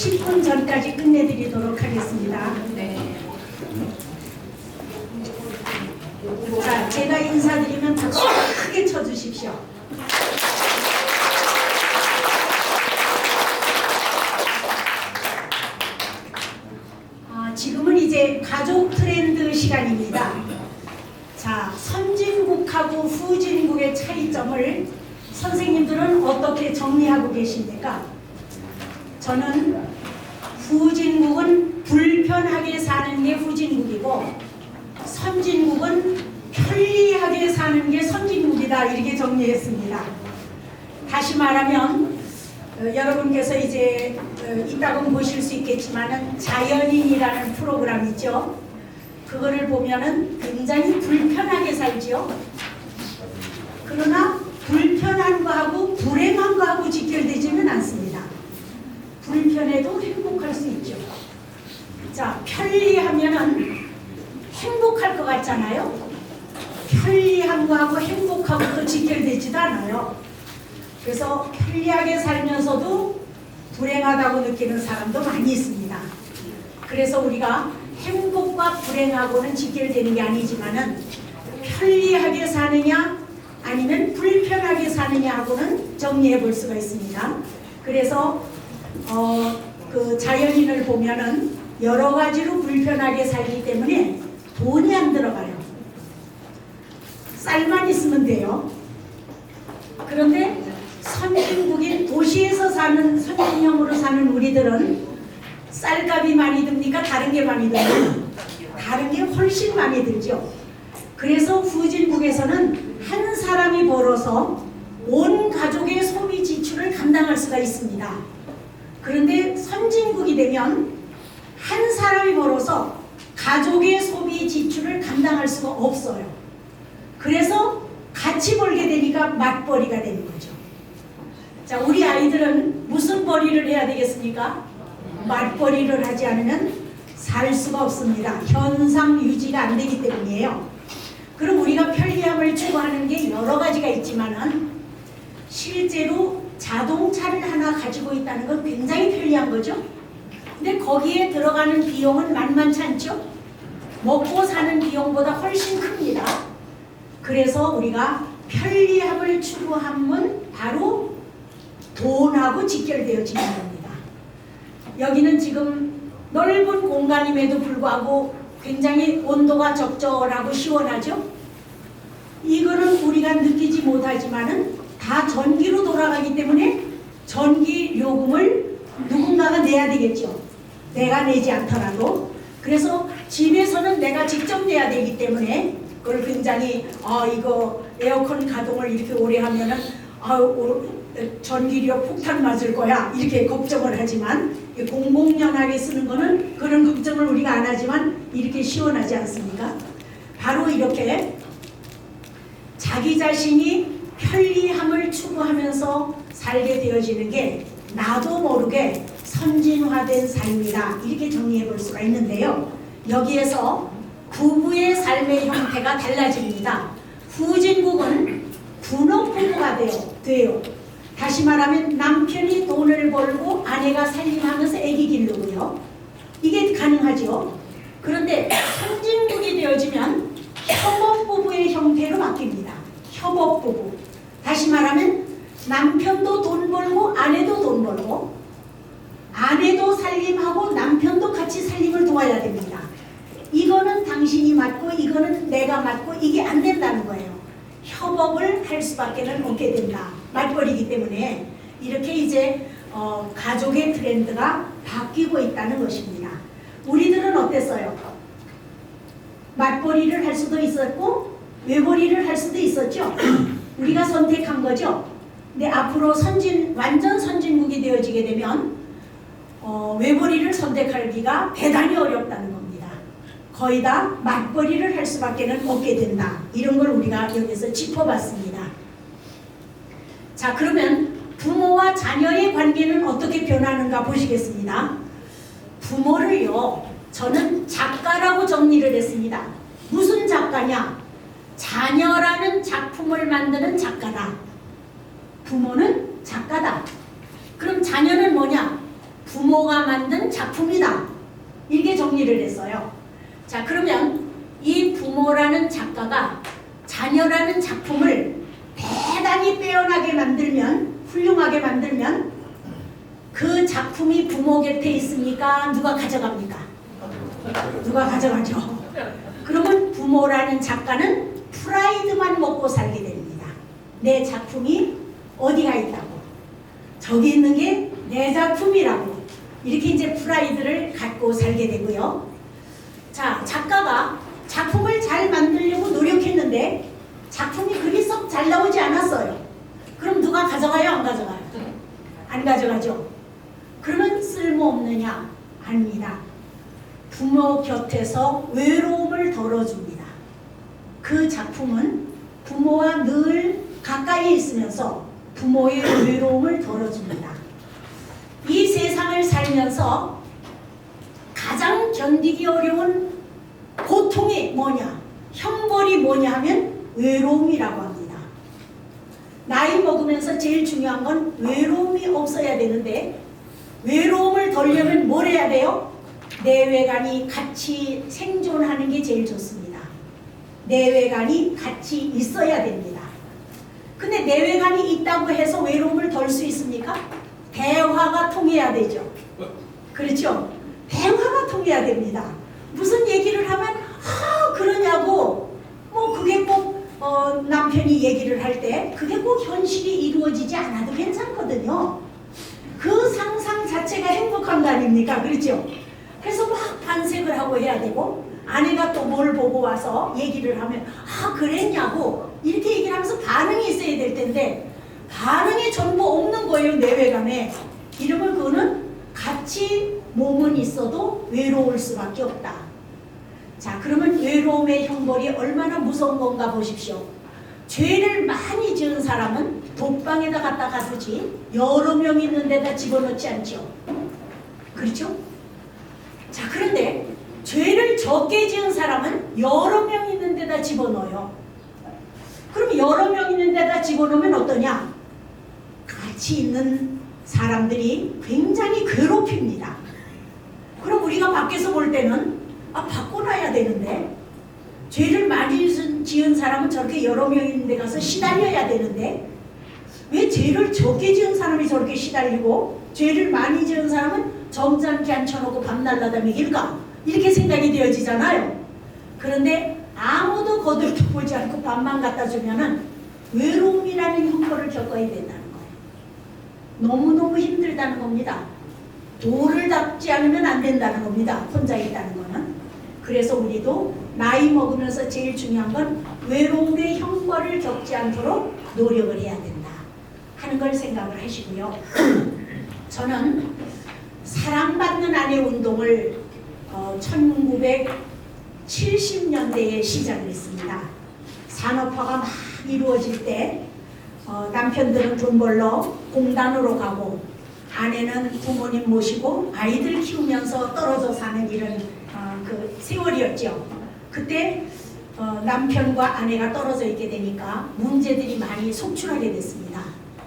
10분 전까지 끝내드리도록 하겠습니다. 네. 자, 제가 인사드리면 박수 크게 쳐주십시오. 지금은 이제 가족 트렌드 시간입니다. 자, 선진국하고 후진국의 차이점을 선생님들은 어떻게 정리하고 계십니까? 저는 후진국은 불편하게 사는 게 후진국이고 선진국은 편리하게 사는 게 선진국이다, 이렇게 정리했습니다. 다시 말하면 여러분께서 이제 이따금 보실 수 있겠지만은 자연인이라는 프로그램이죠. 그거를 보면은 굉장히 불편하게 살죠. 그러나 불편한 거하고 불행한 거하고 직결되지는 않습니다. 불편해도 행복할 수 있죠. 자, 편리하면은 행복할 것 같잖아요. 편리한 거하고 행복하고 또 직결되지도 않아요. 그래서 편리하게 살면서도 불행하다고 느끼는 사람도 많이 있습니다. 그래서 우리가 행복과 불행하고는 직결되는 게 아니지만은 편리하게 사느냐 아니면 불편하게 사느냐 하고는 정리해 볼 수가 있습니다. 그래서 그 자연인을 보면은 여러 가지로 불편하게 살기 때문에 돈이 안 들어가요. 쌀만 있으면 돼요. 그런데 선진국인 도시에서 사는 선진형으로 사는 우리들은 쌀값이 많이 듭니까? 다른 게 많이 들어요? 다른 게 훨씬 많이 들죠. 그래서 후진국에서는 한 사람이 벌어서 온 가족의 소비 지출을 감당할 수가 있습니다. 그런데 선진국이 되면 한 사람이 벌어서 가족의 소비 지출을 감당할 수가 없어요. 그래서 같이 벌게 되니까 맞벌이가 되는 거죠. 자, 우리 아이들은 무슨 벌이를 해야 되겠습니까? 맞벌이를 하지 않으면 살 수가 없습니다. 현상 유지가 안 되기 때문이에요. 그럼 우리가 편리함을 추구하는 게 여러 가지가 있지만은 실제로 자동차를 하나 가지고 있다는 건 굉장히 편리한 거죠. 근데 거기에 들어가는 비용은 만만치 않죠. 먹고 사는 비용보다 훨씬 큽니다. 그래서 우리가 편리함을 추구하면 바로 돈하고 직결되어지는 겁니다. 여기는 지금 넓은 공간임에도 불구하고 굉장히 온도가 적절하고 시원하죠. 이거는 우리가 느끼지 못하지만은 다 전기로 돌아가기 때문에 전기 요금을 누군가가 내야 되겠죠. 내가 내지 않더라도. 그래서 집에서는 내가 직접 내야 되기 때문에 그걸 굉장히 이거 에어컨 가동을 이렇게 오래 하면은 전기료 폭탄 맞을 거야 이렇게 걱정을 하지만 공공연하게 쓰는 거는 그런 걱정을 우리가 안 하지만 이렇게 시원하지 않습니까? 바로 이렇게 자기 자신이 편리함을 추구하면서 살게 되어지는 게 나도 모르게 선진화된 삶이다, 이렇게 정리해 볼 수가 있는데요. 여기에서 부부의 삶의 형태가 달라집니다. 후진국은 군업부부가 돼요. 다시 말하면 남편이 돈을 벌고 아내가 살림하면서 아기 기르고요. 이게 가능하죠. 그런데 선진국이 되어지면 협업부부의 형태로 바뀝니다. 협업부부. 다시 말하면 남편도 돈 벌고 아내도 돈 벌고 아내도 살림하고 남편도 같이 살림을 도와야 됩니다. 이거는 당신이 맡고 이거는 내가 맡고 이게 안 된다는 거예요. 협업을 할 수밖에 없게 된다. 맞벌이기 때문에 이렇게 이제 가족의 트렌드가 바뀌고 있다는 것입니다. 우리들은 어땠어요? 맞벌이를 할 수도 있었고 외벌이를 할 수도 있었죠. 우리가 선택한 거죠. 근데 앞으로 완전 선진국이 되어지게 되면 외벌이를 선택하기가 대단히 어렵다는 겁니다. 거의 다 맞벌이를 할 수밖에 없게 된다. 이런 걸 우리가 여기서 짚어봤습니다. 자, 그러면 부모와 자녀의 관계는 어떻게 변하는가 보시겠습니다. 부모를요, 저는 작가라고 정리를 했습니다. 무슨 작가냐? 자녀라는 작품을 만드는 작가다. 부모는 작가다. 그럼 자녀는 뭐냐? 부모가 만든 작품이다. 이렇게 정리를 했어요. 자, 그러면 이 부모라는 작가가 자녀라는 작품을 대단히 빼어나게 만들면, 훌륭하게 만들면 그 작품이 부모 곁에 있으니까 누가 가져갑니까? 누가 가져가죠. 그러면 부모라는 작가는 프라이드만 먹고 살게 됩니다. 내 작품이 어디가 있다고, 저기 있는 게 내 작품이라고, 이렇게 이제 프라이드를 갖고 살게 되고요. 자, 작가가 작품을 잘 만들려고 노력했는데 작품이 그리 썩 잘 나오지 않았어요. 그럼 누가 가져가요? 안 가져가요? 안 가져가죠. 그러면 쓸모없느냐? 아닙니다. 부모 곁에서 외로움을 덜어줍니다. 그 작품은 부모와 늘 가까이 있으면서 부모의 외로움을 덜어줍니다. 이 세상을 살면서 가장 견디기 어려운 고통이 뭐냐? 형벌이 뭐냐 하면 외로움이라고 합니다. 나이 먹으면서 제일 중요한 건 외로움이 없어야 되는데, 외로움을 덜려면 뭘 해야 돼요? 내외간이 같이 생존하는 게 제일 좋습니다. 내외간이 같이 있어야 됩니다. 근데 내외간이 있다고 해서 외로움을 덜 수 있습니까? 대화가 통해야 되죠. 그렇죠? 대화가 통해야 됩니다. 무슨 얘기를 하면 그러냐고, 뭐 그게 꼭 남편이 얘기를 할 때 그게 꼭 현실이 이루어지지 않아도 괜찮거든요. 그 상상 자체가 행복한 거 아닙니까? 그렇죠? 그래서 막 반색을 하고 해야 되고, 아내가 또 뭘 보고 와서 얘기를 하면 그랬냐고 이렇게 얘기를 하면서 반응이 있어야 될 텐데 반응이 전부 없는 거예요. 내외간에. 이러면 그거는 같이 몸은 있어도 외로울 수밖에 없다. 자, 그러면 외로움의 형벌이 얼마나 무서운 건가 보십시오. 죄를 많이 지은 사람은 독방에다 갖다 가두지 여러 명 있는 데다 집어넣지 않죠. 그렇죠? 자, 그런데 죄를 적게 지은 사람은 여러 명 있는 데다 집어넣어요. 그럼 여러 명 있는 데다 집어넣으면 어떠냐? 같이 있는 사람들이 굉장히 괴롭힙니다. 그럼 우리가 밖에서 볼 때는 바꿔놔야 되는데, 죄를 많이 지은 사람은 저렇게 여러 명 있는 데 가서 시달려야 되는데 왜 죄를 적게 지은 사람이 저렇게 시달리고 죄를 많이 지은 사람은 점잖게 앉혀놓고 밤 날라다니길까? 이렇게 생각이 되어지잖아요. 그런데 아무도 거들떠보지 않고 밥만 갖다 주면은 외로움이라는 형벌을 겪어야 된다는 거예요. 너무너무 힘들다는 겁니다. 돌을 닦지 않으면 안 된다는 겁니다. 혼자 있다는 거는. 그래서 우리도 나이 먹으면서 제일 중요한 건 외로움의 형벌을 겪지 않도록 노력을 해야 된다 하는 걸 생각을 하시고요. 저는 사랑받는 아내 운동을 1970년대에 시작을 했습니다. 산업화가 막 이루어질 때 남편들은 돈 벌러 공단으로 가고 아내는 부모님 모시고 아이들 키우면서 떨어져 사는 이런 그 세월이었죠. 그때 남편과 아내가 떨어져 있게 되니까 문제들이 많이 속출하게 됐습니다.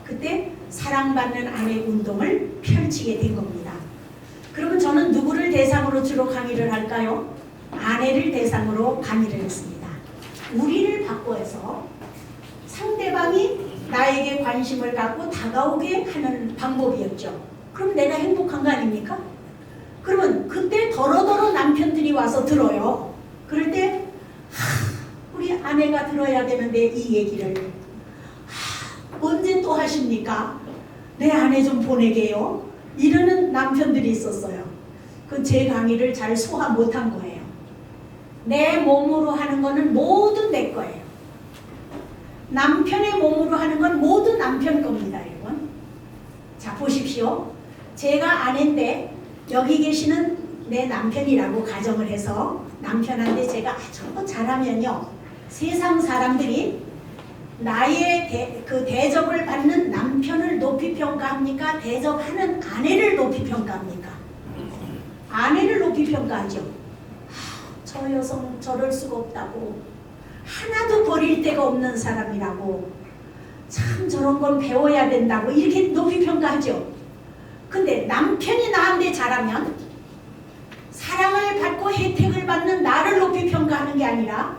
그때 사랑받는 아내 운동을 펼치게 된 겁니다. 그러면 저는 누구를 대상으로 주로 강의를 할까요? 아내를 대상으로 강의를 했습니다. 우리를 바꿔서 상대방이 나에게 관심을 갖고 다가오게 하는 방법이었죠. 그럼 내가 행복한 거 아닙니까? 그러면 그때 더러더러 남편들이 와서 들어요. 그럴 때 우리 아내가 들어야 되는데 이 얘기를 언제 또 하십니까? 내 아내 좀 보내게요. 이러는 남편들이 있었어요. 그 제 강의를 잘 소화 못한 거예요. 내 몸으로 하는 거는 모두 내 거예요. 남편의 몸으로 하는 건 모두 남편 겁니다, 여러분. 자, 보십시오. 제가 아내인데 여기 계시는 내 남편이라고 가정을 해서 남편한테 제가 아주 잘하면요, 세상 사람들이 나의 대접을 받는 남편을 높이 평가합니까? 대접하는 아내를 높이 평가합니까? 아내를 높이 평가하죠. 저 여성 저럴 수가 없다고, 하나도 버릴 데가 없는 사람이라고, 참 저런 건 배워야 된다고 이렇게 높이 평가하죠. 근데 남편이 나한테 잘하면 사랑을 받고 혜택을 받는 나를 높이 평가하는 게 아니라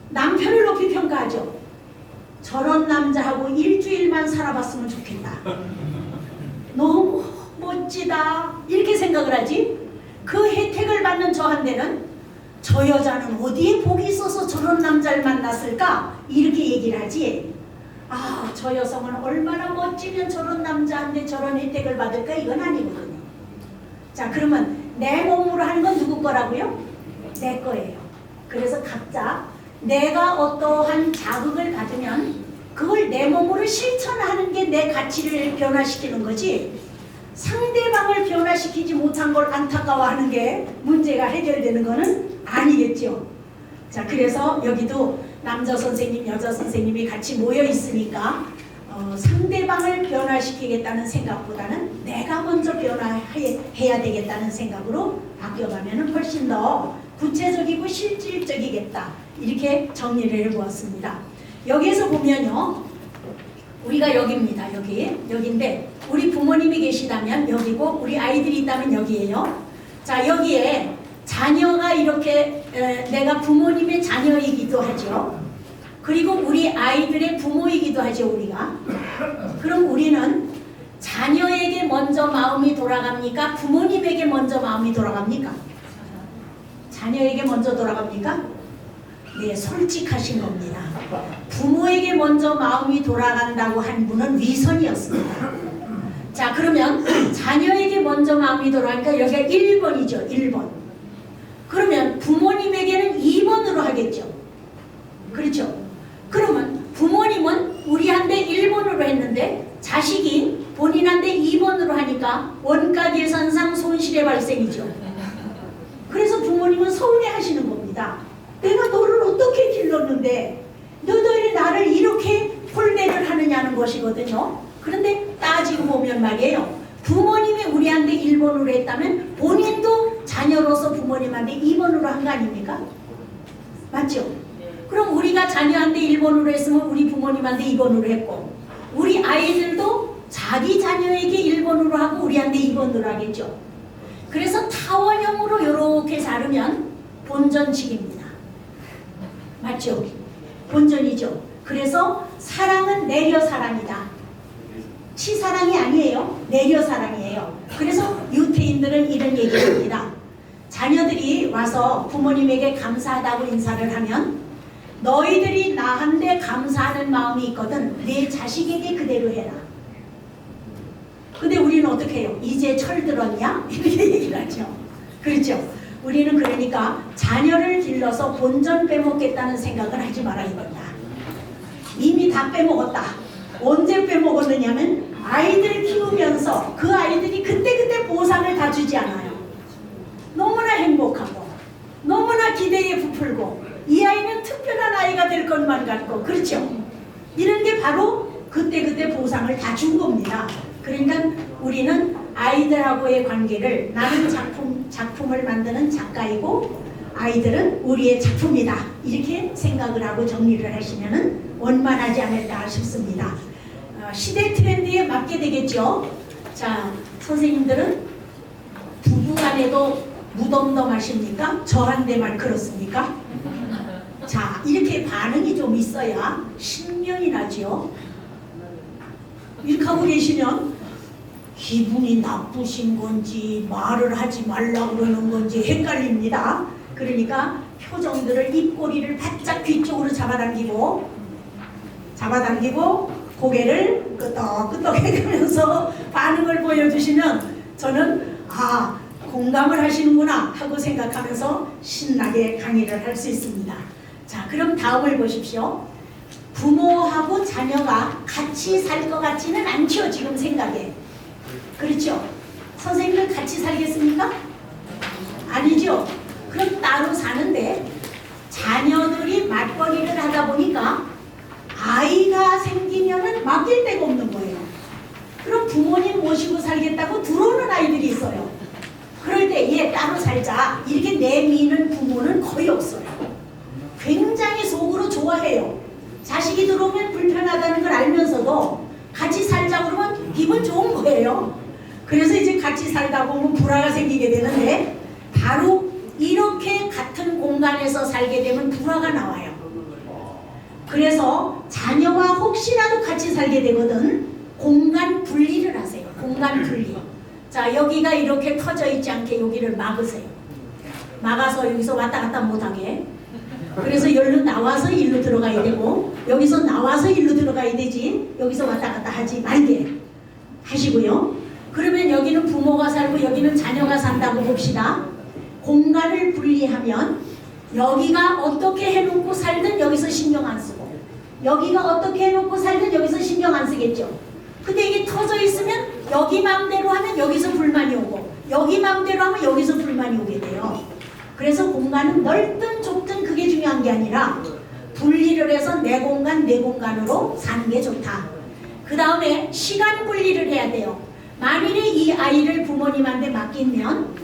남편을 높이 평가하죠. 저런 남자하고 일주일만 살아봤으면 좋겠다. 너무 멋지다. 이렇게 생각을 하지. 그 혜택을 받는 저한테는 저 여자는 어디에 복이 있어서 저런 남자를 만났을까? 이렇게 얘기를 하지. 아, 저 여성은 얼마나 멋지면 저런 남자한테 저런 혜택을 받을까? 이건 아니거든요. 자, 그러면 내 몸으로 하는 건 누구 거라고요? 내 거예요. 그래서 각자 내가 어떠한 자극을 받으면 그걸 내 몸으로 실천하는 게 내 가치를 변화시키는 거지, 상대방을 변화시키지 못한 걸 안타까워하는 게 문제가 해결되는 거는 아니겠죠. 자, 그래서 여기도 남자 선생님, 여자 선생님이 같이 모여 있으니까 상대방을 변화시키겠다는 생각보다는 내가 먼저 변화해야 되겠다는 생각으로 바뀌어가면 훨씬 더 구체적이고 실질적이겠다. 이렇게 정리를 해보았습니다. 여기에서 보면요, 우리가 여기입니다. 여기인데 우리 부모님이 계시다면 여기고 우리 아이들이 있다면 여기예요. 자, 여기에 자녀가 이렇게 내가 부모님의 자녀이기도 하죠. 그리고 우리 아이들의 부모이기도 하죠, 우리가. 그럼 우리는 자녀에게 먼저 마음이 돌아갑니까? 부모님에게 먼저 마음이 돌아갑니까? 자녀에게 먼저 돌아갑니까? 네, 솔직하신 겁니다. 부모에게 먼저 마음이 돌아간다고 한 분은 위선이었습니다. 자, 그러면 자녀에게 먼저 마음이 돌아가니까 여기가 1번이죠. 1번. 그러면 부모님에게는 2번으로 하겠죠. 그렇죠? 그러면 부모님은 우리한테 1번으로 했는데 자식이 본인한테 2번으로 하니까 원가 계산상 손실의 발생이죠. 그래서 부모님은 서운해하시는 겁니다. 내가 너를 어떻게 길렀는데 너희들이 나를 이렇게 홀대를 하느냐는 것이거든요. 그런데 따지고 보면 말이에요, 부모님이 우리한테 1번으로 했다면 본인도 자녀로서 부모님한테 2번으로 한 거 아닙니까? 맞죠? 그럼 우리가 자녀한테 1번으로 했으면 우리 부모님한테 2번으로 했고, 우리 아이들도 자기 자녀에게 1번으로 하고 우리한테 2번으로 하겠죠. 그래서 타원형으로 이렇게 자르면 본전칙입니다. 맞죠? 본전이죠. 그래서 사랑은 내려사랑이다. 치사랑이 아니에요. 내려사랑이에요. 그래서 유태인들은 이런 얘기를 합니다. 자녀들이 와서 부모님에게 감사하다고 인사를 하면 너희들이 나한테 감사하는 마음이 있거든 내 자식에게 그대로 해라. 근데 우리는 어떻게 해요? 이제 철들었냐? 이렇게 얘기를 하죠. 그렇죠? 우리는 그러니까 자녀를 길러서 본전 빼먹겠다는 생각을 하지 말아야 된다. 이미 다 빼먹었다. 언제 빼먹었느냐면 아이들 키우면서 그 아이들이 그때그때 보상을 다 주지 않아요. 너무나 행복하고 너무나 기대에 부풀고 이 아이는 특별한 아이가 될 것만 같고, 그렇죠? 이런 게 바로 그때그때 보상을 다 준 겁니다. 그러니까 우리는 아이들하고의 관계를, 나는 작품을 만드는 작가이고 아이들은 우리의 작품이다, 이렇게 생각을 하고 정리를 하시면 원만하지 않을까 싶습니다. 시대 트렌드에 맞게 되겠죠. 자, 선생님들은 부부간에도 무덤덤하십니까? 저한테만 그렇습니까? 자, 이렇게 반응이 좀 있어야 신명이 나죠. 이렇게 하고 계시면 기분이 나쁘신 건지 말을 하지 말라고 그러는 건지 헷갈립니다. 그러니까 표정들을, 입꼬리를 바짝 뒤쪽으로 잡아당기고 고개를 끄덕끄덕 해가면서 반응을 보여주시면 저는 공감을 하시는구나 하고 생각하면서 신나게 강의를 할 수 있습니다. 자, 그럼 다음을 보십시오. 부모하고 자녀가 같이 살 것 같지는 않죠, 지금 생각에. 그렇죠? 선생님은 같이 살겠습니까? 아니죠. 그럼 따로 사는데 자녀들이 맞벌이를 하다 보니까 아이가 생기면은 맡길 데가 없는 거예요. 그럼 부모님 모시고 살겠다고 들어오는 아이들이 있어요. 그럴 때 얘 따로 살자 이렇게 내미는 부모는 거의 없어요. 굉장히 속으로 좋아해요. 자식이 들어오면 불편하다는 걸 알면서도 같이 살자 그러면 기분 좋은 거예요. 그래서 이제 같이 살다 보면 불화가 생기게 되는데 바로 이렇게 같은 공간에서 살게 되면 불화가 나와요. 그래서 자녀와 혹시라도 같이 살게 되거든 공간 분리를 하세요. 공간 분리. 자, 여기가 이렇게 터져 있지 않게 여기를 막으세요. 막아서 여기서 왔다 갔다 못하게. 그래서 여기로 나와서 일로 들어가야 되고 여기서 나와서 일로 들어가야 되지 여기서 왔다 갔다 하지 말게 하시고요. 그러면 여기는 부모가 살고 여기는 자녀가 산다고 봅시다. 공간을 분리하면 여기가 어떻게 해놓고 살든 여기서 신경 안 쓰고 여기가 어떻게 해놓고 살든 여기서 신경 안 쓰겠죠. 근데 이게 터져 있으면 여기 마음대로 하면 여기서 불만이 오고 여기 마음대로 하면 여기서 불만이 오게 돼요. 그래서 공간은 넓든 좁든 그게 중요한 게 아니라 분리를 해서 내 공간 내 공간으로 사는 게 좋다. 그 다음에 시간 분리를 해야 돼요. 만일에 이 아이를 부모님한테 맡기면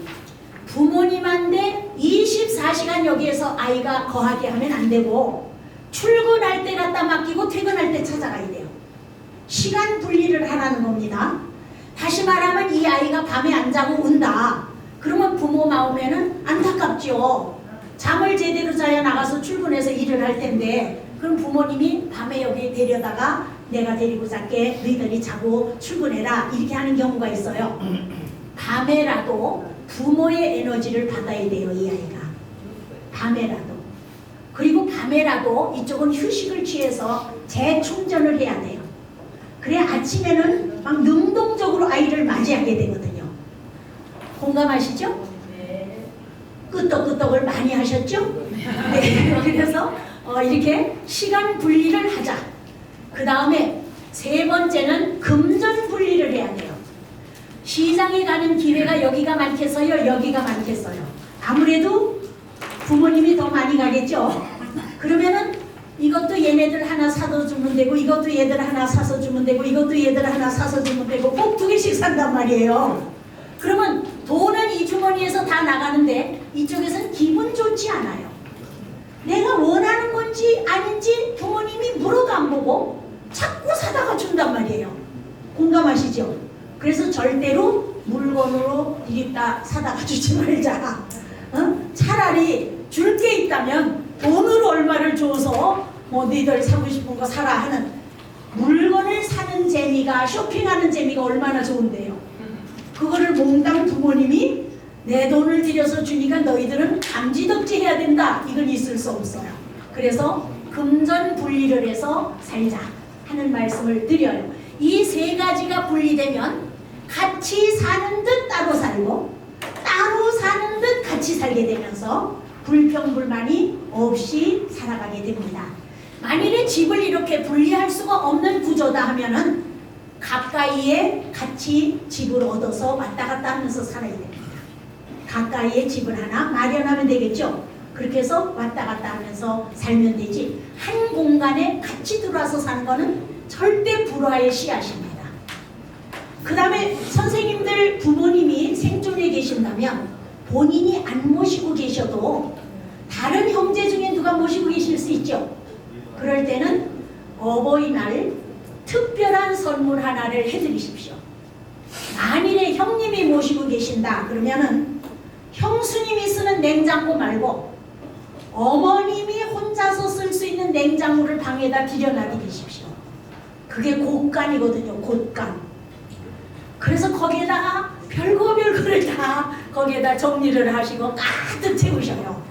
부모님한테 24시간 여기에서 아이가 거하게 하면 안 되고 출근할 때 갖다 맡기고 퇴근할 때 찾아가야 돼요. 시간 분리를 하라는 겁니다. 다시 말하면 이 아이가 밤에 안 자고 운다. 그러면 부모 마음에는 안타깝죠. 잠을 제대로 자야 나가서 출근해서 일을 할 텐데 그럼 부모님이 밤에 여기 데려다가 내가 데리고 잘게 너희들이 자고 출근해라 이렇게 하는 경우가 있어요. 밤에라도 부모의 에너지를 받아야 돼요. 이 아이가 밤에라도. 그리고 밤에라도 이쪽은 휴식을 취해서 재충전을 해야 돼요. 그래 아침에는 막 능동적으로 아이를 맞이하게 되거든요. 공감하시죠? 네. 끄떡끄떡을 많이 하셨죠? 네. 그래서 이렇게 시간 분리를 하자. 그 다음에 세 번째는 금전 분리를 해야 돼요. 시장에 가는 기회가 여기가 많겠어요? 여기가 많겠어요? 아무래도 부모님이 더 많이 가겠죠? 그러면은 이것도 얘네들 하나 사서 주면 되고 이것도 얘들 하나 사서 주면 되고 이것도 얘들 하나 사서 주면 되고 꼭 2개씩 산단 말이에요. 그러면 돈은 이 주머니에서 다 나가는데 이쪽에서는 기분 좋지 않아요. 내가 원하는 건지 아닌지 부모님이 물어도 안 보고 자꾸 사다가 준단 말이에요. 공감하시죠? 그래서 절대로 물건으로 이립다 사다가 주지 말자. 차라리 줄 게 있다면 돈으로 얼마를 줘서 뭐 너희들 사고 싶은 거 사라 하는 물건을 사는 재미가 쇼핑하는 재미가 얼마나 좋은데요. 그거를 몽땅 부모님이 내 돈을 들여서 주니까 너희들은 감지덕지 해야 된다. 이건 있을 수 없어요. 그래서 금전 분리를 해서 살자 하는 말씀을 드려요. 이 세 가지가 분리되면 같이 사는 듯 따로 살고 따로 사는 듯 같이 살게 되면서 불평불만이 없이 살아가게 됩니다. 만일에 집을 이렇게 분리할 수가 없는 구조다 하면은 가까이에 같이 집을 얻어서 왔다 갔다 하면서 살아야 됩니다. 가까이에 집을 하나 마련하면 되겠죠. 그렇게 해서 왔다 갔다 하면서 살면 되지 한 공간에 같이 들어와서 사는 거는 절대 불화의 씨앗입니다. 그 다음에 선생님들 부모님이 생존에 계신다면 본인이 안 모시고 계셔도 다른 형제 중에 누가 모시고 계실 수 있죠. 그럴 때는 어버이날 특별한 선물 하나를 해드리십시오. 만일에 형님이 모시고 계신다 그러면은 형수님이 쓰는 냉장고 말고 어머님이 혼자서 쓸 수 있는 냉장고를 방에다 들여놔드리십시오. 그게 곳간이거든요. 곳간. 그래서 거기에다가 별거를 다 거기에다 정리를 하시고 가득 채우셔요.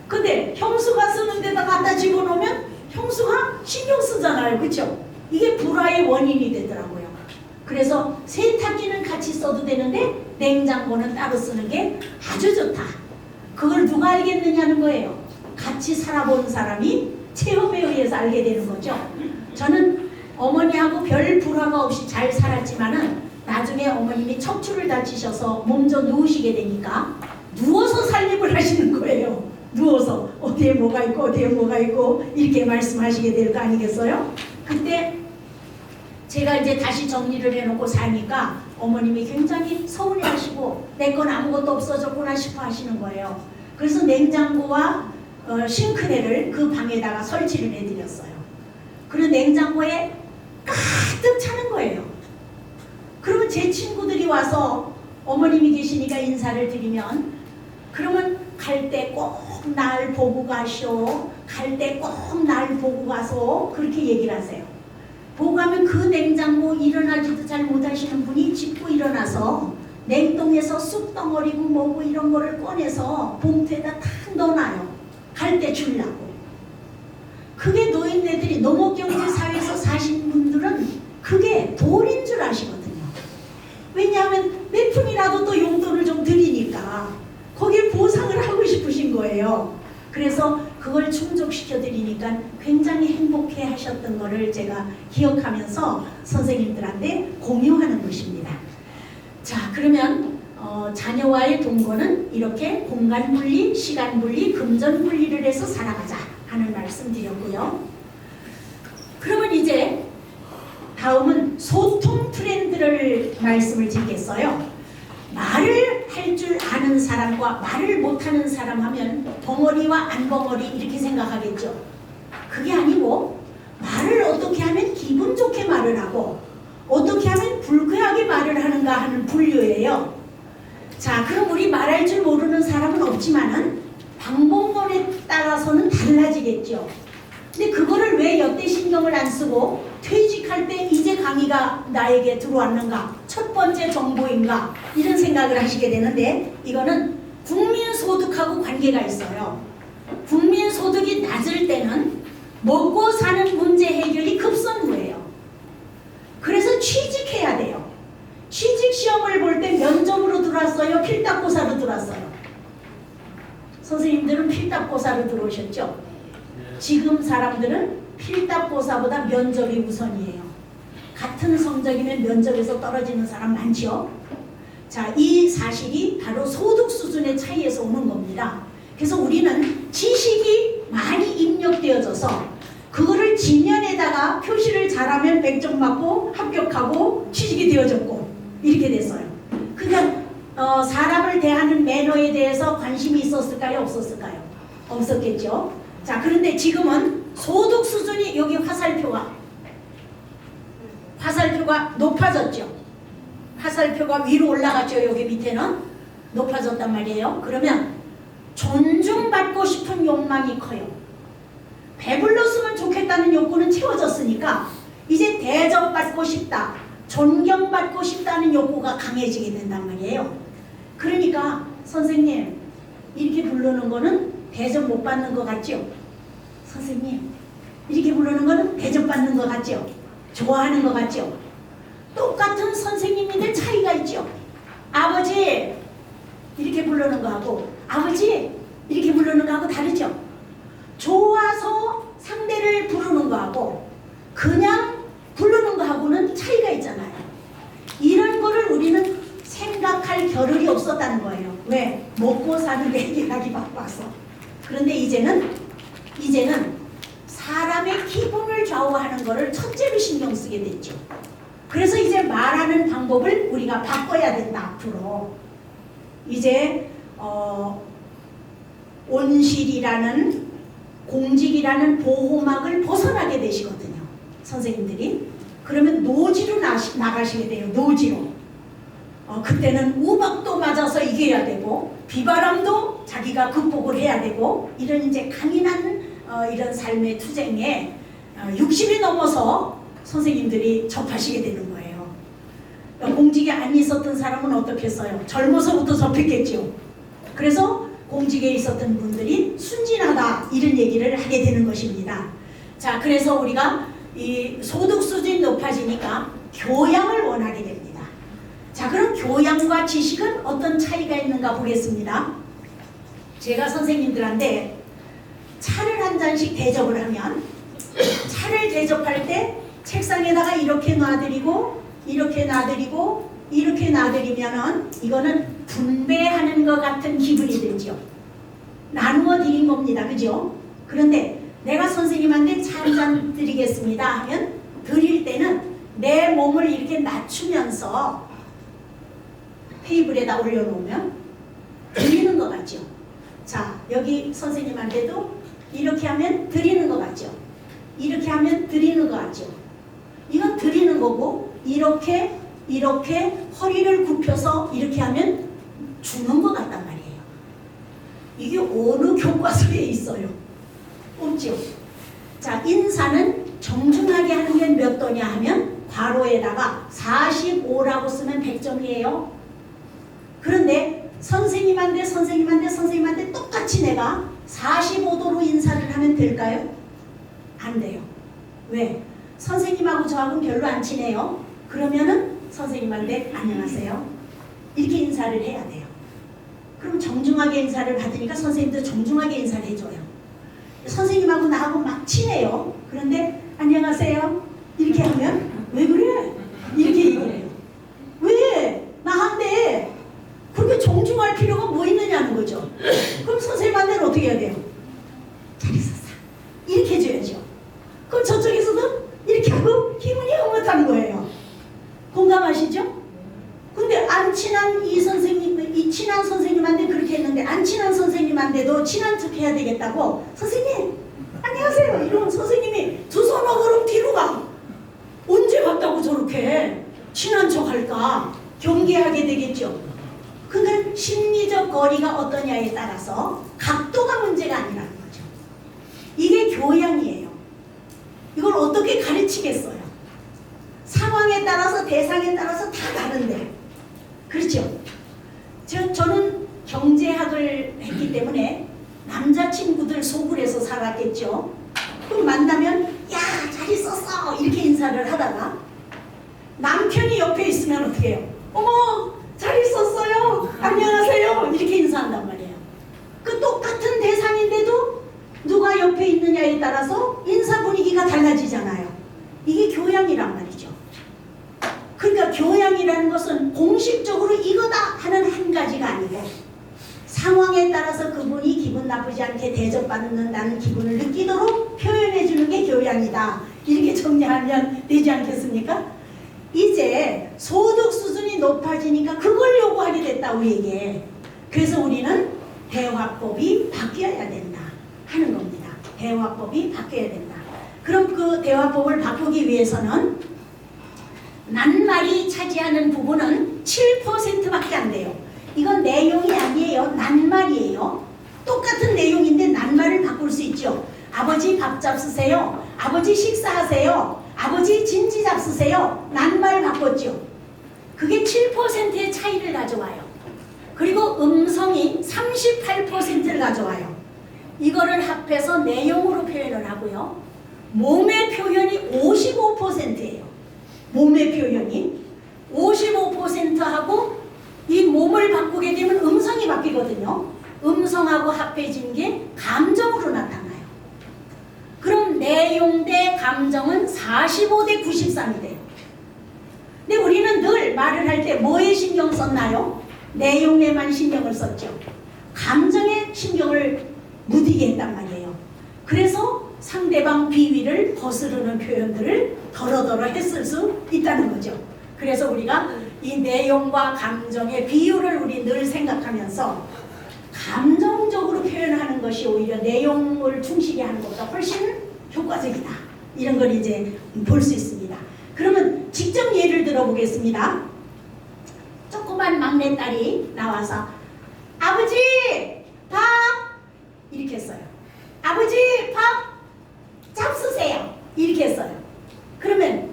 근데 형수가 쓰는 데다 갖다 집어넣으면 형수가 신경 쓰잖아요. 그렇죠? 이게 불화의 원인이 되더라고요. 그래서 세탁기는 같이 써도 되는데 냉장고는 따로 쓰는 게 아주 좋다. 그걸 누가 알겠느냐는 거예요. 같이 살아본 사람이 체험에 의해서 알게 되는 거죠. 저는 어머니하고 별 불화가 없이 잘 살았지만은 나중에 어머님이 척추를 다치셔서 몸져 누우시게 되니까 누워서 살림을 하시는 거예요. 누워서 어디에 뭐가 있고 어디에 뭐가 있고 이렇게 말씀하시게 될 거 아니겠어요? 그때 제가 이제 다시 정리를 해놓고 사니까 어머님이 굉장히 서운해하시고 내 건 아무것도 없어졌구나 싶어 하시는 거예요. 그래서 냉장고와 싱크대를 그 방에다가 설치를 해드렸어요. 그리고 냉장고에 가득 차는 거예요. 그러면 제 친구들이 와서 어머님이 계시니까 인사를 드리면, 그러면 갈 때 꼭 날 보고 가시오, 갈 때 꼭 날 보고 가서, 그렇게 얘기를 하세요. 보고 가면 그 냉장고 일어나지도 잘 못하시는 분이 짚고 일어나서 냉동에서 쑥덩어리고 뭐고 이런 거를 꺼내서 봉투에다 탁 넣어놔요. 갈 때 주려고. 그게 노인네들이, 농업경제사회에서 사신 분들은 그게 돈인 줄 아시거든요. 왜냐하면 몇 푼이라도 또 용돈을 좀 드리니까 거기에 보상을 하고 싶으신 거예요. 그래서 그걸 충족시켜 드리니까 굉장히 행복해 하셨던 거를 제가 기억하면서 선생님들한테 공유하는 것입니다. 자, 그러면 자녀와의 동거는 이렇게 공간 분리, 시간 분리, 금전 분리를 해서 살아가자 하는 말씀 드렸고요. 그러면 이제 다음은 소통 트렌드를 말씀을 드리겠어요. 말을 할 줄 아는 사람과 말을 못하는 사람 하면 벙어리와 안 벙어리 이렇게 생각하겠죠. 그게 아니고, 말을 어떻게 하면 기분 좋게 말을 하고 어떻게 하면 불쾌하게 말을 하는가 하는 분류예요. 자, 그럼 우리 말할 줄 모르는 사람은 없지만은 방법론에 따라서는 달라지겠죠. 근데 그거를 왜 여태 신경을 안 쓰고 퇴직할 때 이제 강의가 나에게 들어왔는가, 첫 번째 정보인가, 이런 생각을 하시게 되는데, 이거는 국민소득하고 관계가 있어요. 국민소득이 낮을 때는 먹고 사는 문제 해결이 급선무예요. 그래서 취직해야 돼요. 취직시험을 볼 때 면접으로 들어왔어요, 필답고사로 들어왔어요? 선생님들은 필답고사로 들어오셨죠? 지금 사람들은 필답고사보다 면접이 우선이에요. 같은 성적이면 면접에서 떨어지는 사람 많죠? 자, 이 사실이 바로 소득 수준의 차이에서 오는 겁니다. 그래서 우리는 지식이 많이 입력되어져서 그거를 지면에다가 표시를 잘하면 100점 맞고 합격하고 취직이 되어졌고 이렇게 됐어요. 그러니까 사람을 대하는 매너에 대해서 관심이 있었을까요? 없었을까요? 없었겠죠. 자, 그런데 지금은 소득 수준이, 여기 화살표가 높아졌죠. 화살표가 위로 올라갔죠. 여기 밑에는 높아졌단 말이에요. 그러면 존중받고 싶은 욕망이 커요. 배불렀으면 좋겠다는 욕구는 채워졌으니까 이제 대접받고 싶다, 존경받고 싶다는 욕구가 강해지게 된단 말이에요. 그러니까 선생님, 이렇게 부르는 거는 대접 못 받는 것 같죠? 선생님, 이렇게 부르는 거는 대접받는 것 같죠? 좋아하는 것 같죠? 똑같은 선생님인데 차이가 있죠? 아버지 이렇게 부르는 거하고 아버지 이렇게 부르는 거하고 다르죠? 좋아서 상대를 부르는 거하고 그냥 부르는 거하고는 차이가 있잖아요. 이런 거를 우리는 생각할 겨를이 없었다는 거예요. 왜? 먹고 사는 얘기하기 바빠서. 그런데 이제는 사람의 기분을 좌우하는 거를 첫째로 신경 쓰게 됐죠. 그래서 이제 말하는 방법을 우리가 바꿔야 된다. 앞으로 이제 온실이라는 공직이라는 보호막을 벗어나게 되시거든요. 선생님들이. 그러면 노지로 나가시게 돼요. 노지로. 그때는 우박도 맞아서 이겨야 되고 비바람도 자기가 극복을 해야 되고, 이런 이제 강인한 이런 삶의 투쟁에 60이 넘어서 선생님들이 접하시게 되는 거예요. 공직에 안 있었던 사람은 어떻겠어요? 젊어서부터 접했겠죠. 그래서 공직에 있었던 분들이 순진하다, 이런 얘기를 하게 되는 것입니다. 자, 그래서 우리가 이 소득 수준이 높아지니까 교양을 원하게 됩니다. 자, 그럼 교양과 지식은 어떤 차이가 있는가 보겠습니다. 제가 선생님들한테 차를 한 잔씩 대접을 하면, 차를 대접할 때 책상에다가 이렇게 놔드리고 이렇게 놔드리고 이렇게 놔드리면은 이거는 분배하는 것 같은 기분이 들죠. 나누어 드린 겁니다. 그죠? 그런데 내가 선생님한테 차 한 잔 드리겠습니다 하면, 드릴 때는 내 몸을 이렇게 낮추면서 테이블에다 올려놓으면 드리는 것 같죠. 자, 여기 선생님한테도 이렇게 하면 드리는 것 같죠. 이렇게 하면 드리는 것 같죠. 이건 드리는 거고, 이렇게 이렇게 허리를 굽혀서 이렇게 하면 죽는 것 같단 말이에요. 이게 어느 교과서에 있어요? 없죠. 자, 인사는 정중하게 하는 게 몇 도냐 하면 괄호에다가 45라고 쓰면 100점이에요. 그런데 선생님한테 똑같이 내가 45도로 인사를 하면 될까요? 안 돼요. 왜? 선생님하고 저하고는 별로 안 친해요. 그러면은 선생님한테 안녕하세요 이렇게 인사를 해야 돼요. 그럼 정중하게 인사를 받으니까 선생님도 정중하게 인사를 해줘요. 선생님하고 나하고 막 친해요. 그런데 안녕하세요 이렇게 하면 왜 그래? 이렇게 얘기를 해요. 왜? 나한테 그렇게 정중할 필요가 뭐 있느냐는 거죠. 그럼 선생님한테는 어떻게 해야 돼요? 잘 있었어 이렇게 해줘야죠. 그럼 저쪽에서도 이렇게 하고 기분이 흐뭇한 거예요. 공감하시죠? 근데 안 친한 이 친한 선생님한테 그렇게 했는데 안 친한 선생님한테도 친한 척 해야 되겠다고 선생님 안녕하세요 이러면 선생님이 두 손을 그럼 뒤로 가. 언제 봤다고 저렇게 친한 척 할까? 경계하게 되겠죠. 그러니까 심리적 거리가 어떠냐에 따라서 각도가 문제가 아니라는 거죠. 이게 교양이에요. 이걸 어떻게 가르치겠어요? 상황에 따라서 대상에 따라서 다 다른데. 그렇죠? 저는 경제학을 했기 때문에 남자친구들 소굴에서 살았겠죠. 그럼 만나면 야 잘 있었어 이렇게 인사를 하다가 남편이 옆에 있으면 어떻게 해요? 어머 잘 있었어요 안녕하세요 이렇게 인사한단 말이에요. 그 똑같은 대상인데도 누가 옆에 있느냐에 따라서 인사 분위기가 달라지잖아요. 이게 교양이란 말이죠. 그러니까 교양이라는 것은 공식적으로 이거다 하는 한 가지가 아니고 상황에 따라서 그분이 기분 나쁘지 않게 대접받는다는 기분을 느끼도록 표현해 주는 게 교양이다. 이렇게 정리하면 되지 않겠습니까? 이제 소득 수준이 높아지니까 그걸 요구하게 됐다고 얘기해. 그래서 우리는 대화법이 바뀌어야 된다 하는 겁니다. 대화법이 바뀌어야 된다. 그럼 그 대화법을 바꾸기 위해서는 낱말이 차지하는 부분은 7%밖에 안 돼요. 이건 내용이 아니에요. 낱말이에요. 똑같은 내용인데 낱말을 바꿀 수 있죠. 아버지 밥 잡수세요. 아버지 식사하세요. 아버지 진지 잡수세요. 낱말 바꿨죠. 그게 7%의 차이를 가져와요. 그리고 음성이 38%를 가져와요. 이거를 합해서 내용으로 표현을 하고요. 몸의 표현이 55%예요. 몸의 표현이 55%하고 이 몸을 바꾸게 되면 음성이 바뀌거든요. 음성하고 합해진 게 감정으로 나타나요. 그럼 내용 대 감정은 45대 93이 돼요. 근데 우리는 늘 말을 할 때 뭐에 신경 썼나요? 내용에만 신경을 썼죠. 감정에 신경을 무디게 했단 말이에요. 그래서 상대방 비위를 거스르는 표현들을 더러더러 했을 수 있다는 거죠. 그래서 우리가 이 내용과 감정의 비율을 우리 늘 생각하면서 감정적으로 표현하는 것이 오히려 내용을 충실히 하는 것보다 훨씬 효과적이다. 이런 걸 이제 볼 수 있습니다. 그러면 직접 예를 들어보겠습니다. 조그만 막내딸이 나와서 아버지 밥 이렇게 했어요. 아버지 밥 잡수세요 이렇게 했어요. 그러면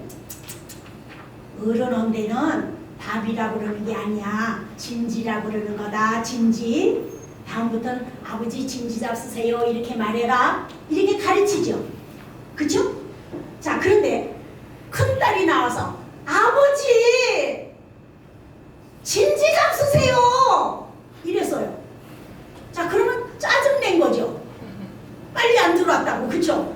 어른한테는 밥이라고 그러는 게 아니야. 진지라고 그러는 거다. 진지. 다음부터는 아버지 진지 잡수세요 이렇게 말해라. 이렇게 가르치죠. 그쵸? 자, 그런데 큰딸이 나와서 아버지 진지 잡수세요 이랬어요. 자, 그러면 짜증낸 거죠. 빨리 안 들어왔다고. 그쵸?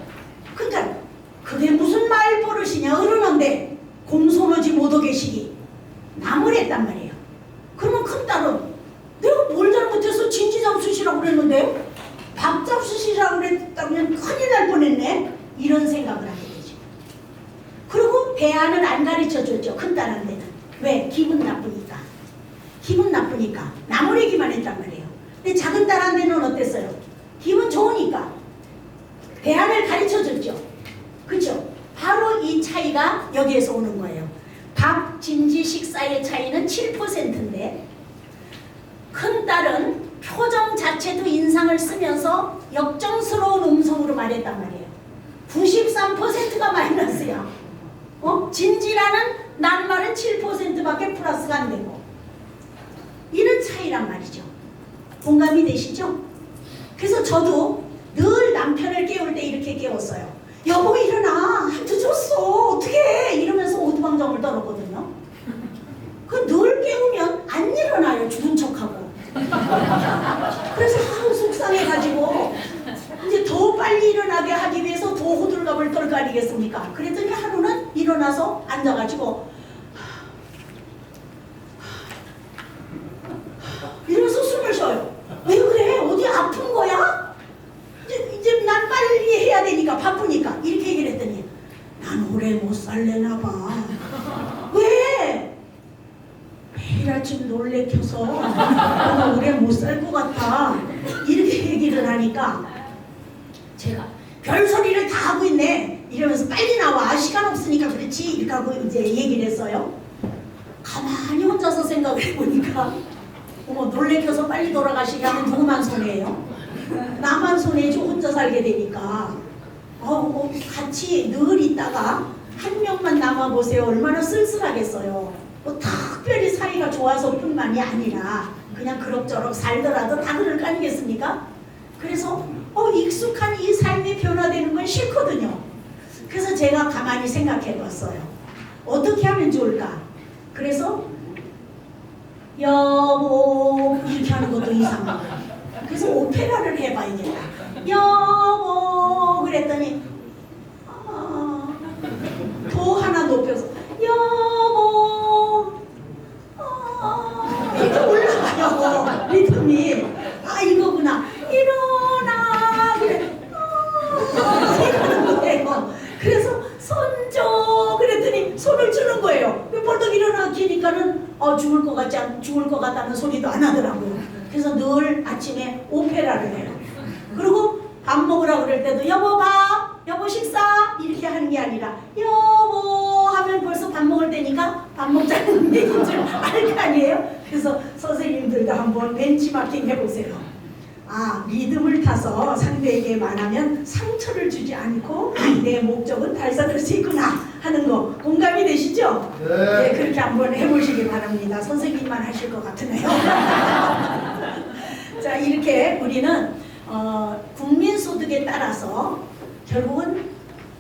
그러니까 그게 무슨 말버릇이냐. 어른한테 공손하지 못하게 시기 남을 했단 말이에요. 그러면 큰딸은 내가 뭘 잘못해서 진지 잡수시라고 그랬는데 밥 잡수시라고 그랬다면 큰일 날 뻔했네. 이런 생각을 하게 되죠. 그리고 대안을 안 가르쳐줬죠. 큰딸한테는. 왜? 기분 나쁘니까. 기분 나쁘니까 나무래기만 했단 말이에요. 근데 작은 딸한테는 어땠어요? 기분 좋으니까 대안을 가르쳐줬죠. 그렇죠? 바로 이 차이가 여기에서 오는 거예요. 밥 진지식 사이의 차이는 7%인데 큰 딸은 표정 자체도 인상을 쓰면서 역정스러운 음성으로 말했단 말이에요. 93%가 마이너스야. 진지라는 낱말은 7%밖에 플러스가 안 되고 이런 차이란 말이죠. 공감이 되시죠? 그래서 저도 늘 남편을 깨울 때 이렇게 깨웠어요. 여보 일어나, 늦었어, 어떡해, 이러면서 오두방정을 떨었거든요. 그 늘 깨우면 안 일어나요, 죽은 척하고. 그래서 하루 속상해가지고 이제 더 빨리 일어나게 하기 위해서 더 호들갑을 떨 거 아니겠습니까? 그랬더니 하루는 일어나서 앉아가지고 이러면서 숨을 쉬어요. 왜 그래? 어디 아픈 거야? 이제 난 빨리 해야 되니까, 바쁘니까. 이렇게 얘기를 했더니 난 오래 못 살래나 봐. 왜? 매일 아침 놀래켜서 너가 오래 못 살 것 같아. 이렇게 얘기를 하니까 제가 별소리를 다 하고 있네 이러면서 빨리 나와, 시간 없으니까 그렇지, 이렇게 하고 이제 얘기를 했어요. 가만히 혼자서 생각을 해보니까 놀래켜서 빨리 돌아가시려면 누구만 손해예요? 나만 손해지, 혼자 살게 되니까. 같이 늘 있다가 한 명만 남아보세요. 얼마나 쓸쓸하겠어요. 특별히 사이가 좋아서 뿐만이 아니라 그냥 그럭저럭 살더라도 다 그럴 거 아니겠습니까? 그래서 익숙한 이 삶이 변화되는 건 싫거든요. 그래서 제가 가만히 생각해 봤어요. 어떻게 하면 좋을까? 그래서 여보 이렇게 하는 것도 이상하고, 그래서 오페라를 해봐야겠다. 여보 그랬더니 더 하나 높여서 여보 이렇게 올라가요. 리듬이. 이거구나. 일어나 그래. 이러는 거예요. 그래서 손줘 그랬더니 손을 주는 거예요. 벌떡 일어나 기니까는 죽을 것 같다는 소리도 안 하더라고요. 그래서 늘 아침에 오페라를 해요. 그리고 밥 먹으라고 그럴 때도 여보 밥, 여보 식사 이렇게 하는 게 아니라 여보 하면 벌써 밥 먹을 때니까 밥 먹자는 얘기인 줄 알 거 아니에요. 그래서 선생님들도 한번 벤치마킹 해보세요. 리듬을 타서 상대에게 말하면 상처를 주지 않고 내 목적은 달성할 수 있구나 하는 거 공감이 되시죠? 네, 그렇게 한번 해보시기 바랍니다. 선생님만 하실 것 같으네요. 자, 이렇게 우리는 국민소득에 따라서 결국은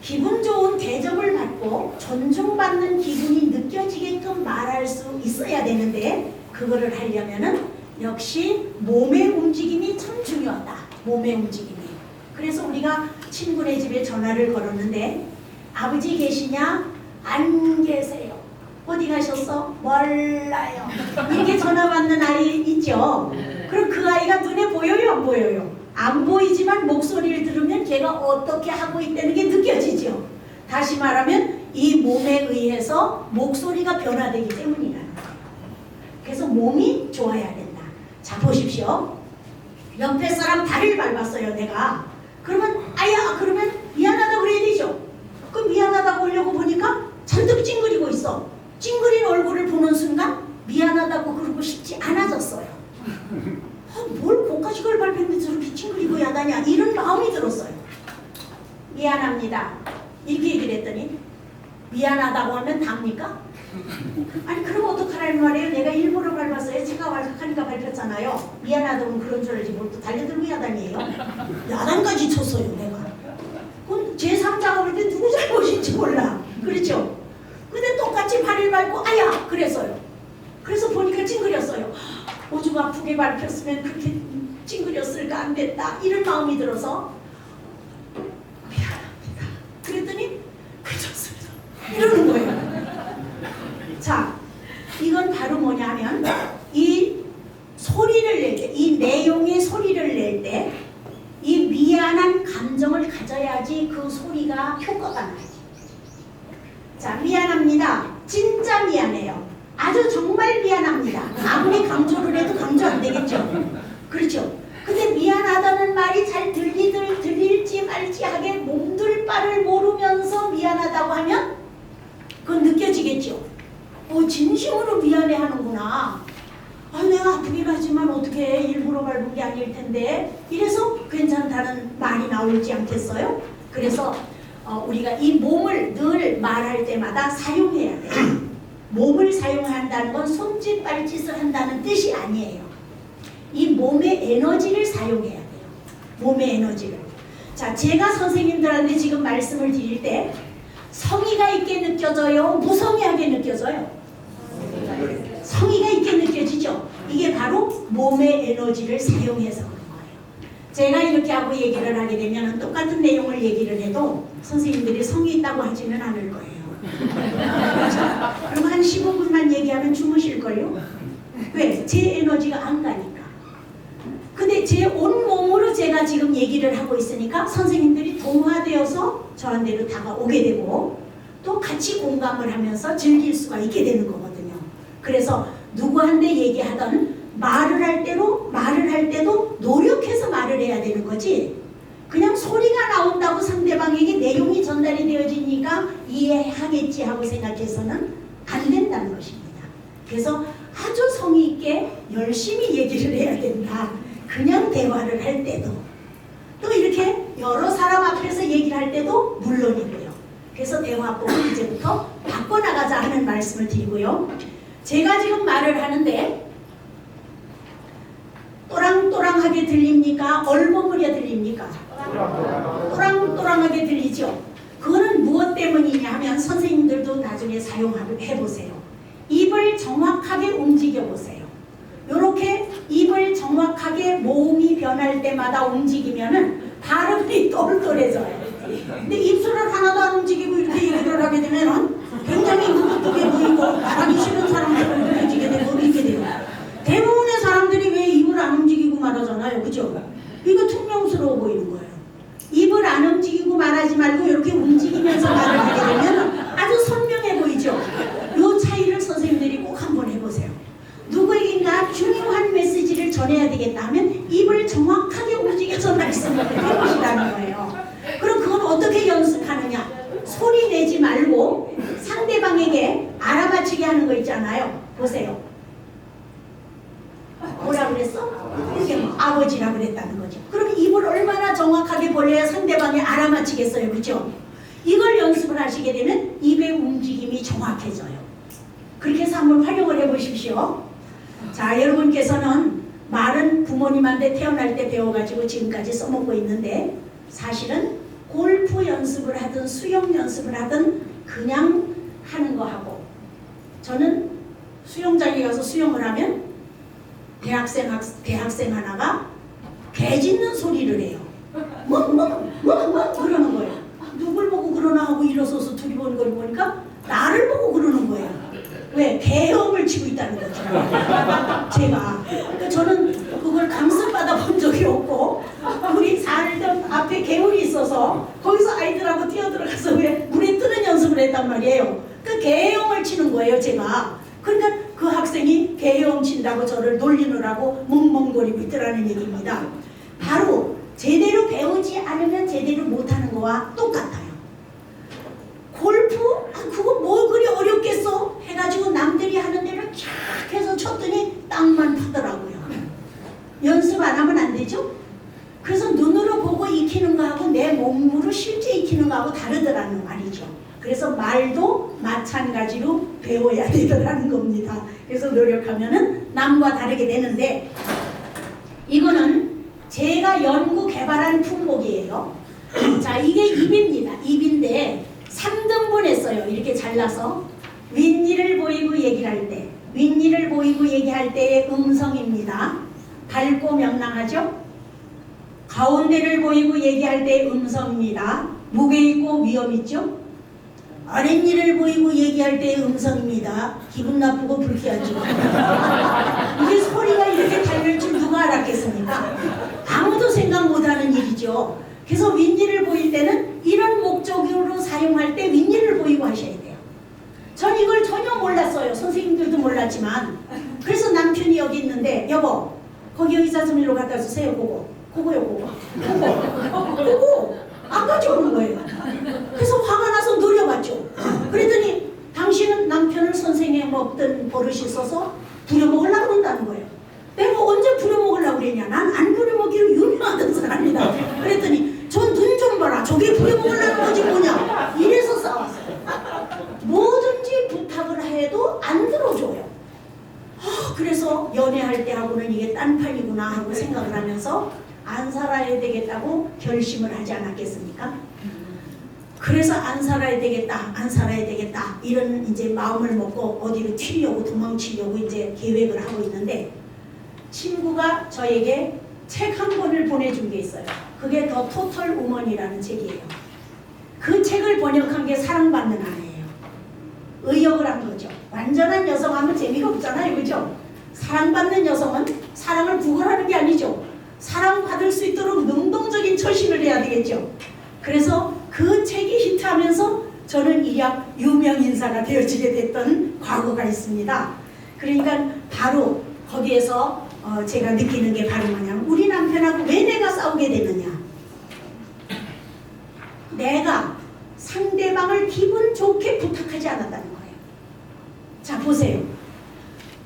기분 좋은 대접을 받고 존중받는 기분이 느껴지게끔 말할 수 있어야 되는데, 그거를 하려면은 역시 몸의 움직임이 참 중요하다. 몸의 움직임이. 그래서 우리가 친구네 집에 전화를 걸었는데 아버지 계시냐? 안 계세요. 어디 가셨어? 몰라요. 이렇게 전화 받는 아이 있죠? 그럼 그 아이가 눈에 보여요? 안 보여요? 안 보이지만 목소리를 들으면 걔가 어떻게 하고 있다는 게 느껴지죠. 다시 말하면 이 몸에 의해서 목소리가 변화되기 때문이라는 거예요. 그래서 몸이 좋아야 된다. 자, 보십시오. 옆에 사람 다리를 밟았어요, 내가. 그러면 그러면 미안하다고 그래야 되죠. 그 미안하다고 하려고 보니까 잔뜩 찡그리고 있어. 찡그린 얼굴을 보는 순간 미안하다고 그러고 싶지 않아졌어요. 뭘 고까지 걸 밟았는데 저렇게 찡그리고 야다냐, 이런 마음이 들었어요. 미안합니다 이렇게 얘기를 했더니, 미안하다고 하면 답니까? 아니 그럼 어떡하라는 말이에요. 내가 일부러 밟았어요. 제가 왈칵하니까 밟혔잖아요. 미안하다면 그런 줄 알지 뭘 또 달려들고 야단이에요. 야단까지 쳤어요 내가. 그건 제3자가 볼 때 누구 잘못인지 몰라. 그렇죠? 근데 똑같이 발을 밟고 아야 그랬어요. 그래서 보니까 찡그렸어요. 오죽 아프게 밟혔으면 그렇게 찡그렸을까, 안 됐다, 이런 마음이 들어서 미안합니다 그랬더니 괜찮습니다 이러는 거예요. 자, 이건 바로 뭐냐면 이 소리를 낼 때, 이 내용의 소리를 낼 때 이 미안한 감정을 가져야지 그 소리가 효과가 나지. 자, 미안합니다. 진짜 미안해요. 아주 정말 미안합니다. 아무리 강조를 해도 강조 안 되겠죠. 그렇죠? 근데 미안하다는 말이 잘 들릴지 말지 하게 몸둘 바를 모르면서 미안하다고 하면 그건 느껴지겠죠. 게 아닐 텐데 이래서 괜찮다는 말이 나오지 않겠어요? 그래서 우리가 이 몸을 늘 말할 때마다 사용해야 돼요. 몸을 사용한다는 건 손짓 발짓을 한다는 뜻이 아니에요. 이 몸의 에너지를 사용해야 돼요. 몸의 에너지를. 자, 제가 선생님들한테 지금 말씀을 드릴 때 성의가 있게 느껴져요? 무성의하게 느껴져요? 성의가 있게 느껴지죠? 이게 바로 몸의 에너지를 사용해서 그런 거예요. 제가 이렇게 하고 얘기를 하게 되면 똑같은 내용을 얘기를 해도 선생님들이 성의 있다고 하지는 않을 거예요. 그럼 한 15분만 얘기하면 주무실걸요? 왜? 제 에너지가 안 가니까. 근데 제 온몸으로 제가 지금 얘기를 하고 있으니까 선생님들이 동화되어서 저한테로 다가오게 되고 또 같이 공감을 하면서 즐길 수가 있게 되는 거거든요. 그래서 누구한테 얘기하던 말을 할 때도 노력해서 말을 해야 되는 거지, 그냥 소리가 나온다고 상대방에게 내용이 전달이 되어지니까 이해하겠지 하고 생각해서는 안 된다는 것입니다. 그래서 아주 성의 있게 열심히 얘기를 해야 된다. 그냥 대화를 할 때도 또 이렇게 여러 사람 앞에서 얘기를 할 때도 물론이고요. 그래서 대화법을 이제부터 바꿔나가자 하는 말씀을 드리고요. 제가 지금 말을 하는데 또랑또랑하게 들립니까? 얼버무려 들립니까? 또랑또랑하게 들리죠? 그거는 무엇 때문이냐 하면 선생님들도 나중에 사용해보세요. 입을 정확하게 움직여보세요. 이렇게 입을 정확하게 몸이 변할 때마다 움직이면은 발음이 똘똘해져요. 근데 입술을 하나도 안 움직이고 이렇게 얘기를 하게 되면은 굉장히 무뚝뚝해 보이고 말하기 싫은 사람들은 느껴지게 되고 이렇게 돼요. 대부분의 사람들이 왜 입을 안 움직이고 말하잖아요. 그죠? 이거 퉁명스러워 보이는 거예요. 입을 안 움직이고 말하지 말고 이렇게 움직이면서 말을 하게 되면 아주 선명해 보이죠? 이 차이를 선생님들이 꼭 한번 해보세요. 누구에게나 중요한 메시지를 전해야 되겠다 하면 입을 정확하게 움직여서 말씀을 해보시라는 거예요. 그럼 그건 어떻게 연습하느냐? 소리 내지 말고 상대방에게 알아맞히게 하는 거 있잖아요. 보세요. 뭐라 그랬어? 이게 뭐 아버지라 그랬다는 거죠. 그럼 입을 얼마나 정확하게 벌려야 상대방이 알아맞히겠어요. 그죠? 이걸 연습을 하시게 되면 입의 움직임이 정확해져요. 그렇게 해서 한번 활용을 해보십시오. 자, 여러분께서는 말은 부모님한테 태어날 때 배워가지고 지금까지 써먹고 있는데 사실은 골프 연습을 하든 수영 연습을 하든 그냥 하는 거 하고, 저는 수영장에 가서 수영을 하면 대학생 하나가 개 짖는 소리를 해요. 멍멍멍멍 그러는 거예요. 누굴 보고 그러나 하고 일어서서 두리번거리 보니까 나를 보고 그러는 거예요. 왜? 개엄을 치고 있다는 거죠. 제가. 그러니까 저는 그걸 감습받아 본 적이 없고, 우리 살던 앞에 개울이 있어서 거기서 아이들하고 뛰어들어가서 왜 물에 뜨는 연습을 했단 말이에요. 그 개엄을 치는 거예요, 제가. 그러니까 그 학생이 개엄 친다고 저를 놀리느라고 멍멍거리고 있더라는 얘기입니다. 바로 제대로 배우지 않으면 제대로 못하는 거와 똑같아요. 골프? 그거 뭘 그리 어렵겠어? 해가지고 남들이 하는 대로 쫙 해서 쳤더니 땅만 파더라고요. 연습 안 하면 안 되죠? 그래서 눈으로 보고 익히는 거하고 내 몸으로 실제 익히는 거하고 다르더라는 말이죠. 그래서 말도 마찬가지로 배워야 되더라는 겁니다. 그래서 노력하면은 남과 다르게 되는데, 이거는 제가 연구 개발한 품목이에요. 자, 이게 입입니다. 입인데 3등분 했어요. 이렇게 잘라서 윗니를 보이고 얘기를 할 때, 윗니를 보이고 얘기할 때의 음성입니다. 밝고 명랑하죠? 가운데를 보이고 얘기할 때의 음성입니다. 무게 있고 위험 있죠? 아랫니를 보이고 얘기할 때의 음성입니다. 기분 나쁘고 불쾌하죠? 이게 소리가 이렇게 달릴 줄 누가 알았겠습니까? 아무도 생각 못하는 일이죠. 그래서 윗니를 보일 때는 이런 목적으로 사용할 때 윗니를 보이고 하셔야 돼요. 전 이걸 전혀 몰랐어요. 선생님들도 몰랐지만. 그래서 남편이 여기 있는데, 여보 거기 의사 좀 일로 갖다 주세요. 그거요. 안 가져오는 거예요. 그래서 화가 나서 노려봤죠. 그랬더니 당신은 남편을 선생님 없던 버릇이 있어서 부려먹으려고 그런다는 거예요. 내가 언제 부려먹으려고 그랬냐? 난 안 되겠구나 하고 생각을 하면서 안 살아야 되겠다고 결심을 하지 않았겠습니까? 그래서 안 살아야 되겠다, 안 살아야 되겠다 이런 이제 마음을 먹고 어디로 튀려고 도망치려고 이제 계획을 하고 있는데 친구가 저에게 책 한 권을 보내준 게 있어요. 그게 더 토털 우먼이라는 책이에요. 그 책을 번역한 게 사랑받는 아내예요. 의역을 한 거죠. 완전한 여성 하면 재미가 없잖아요, 그죠? 사랑받는 여성은 사랑을 구걸하는 게 아니죠. 사랑받을 수 있도록 능동적인 처신을 해야 되겠죠. 그래서 그 책이 히트하면서 저는 일약 유명 인사가 되어지게 됐던 과거가 있습니다. 그러니까 바로 거기에서 제가 느끼는 게 바로 뭐냐면 우리 남편하고 왜 내가 싸우게 되느냐. 내가 상대방을 기분 좋게 부탁하지 않았다는 거예요. 자 보세요.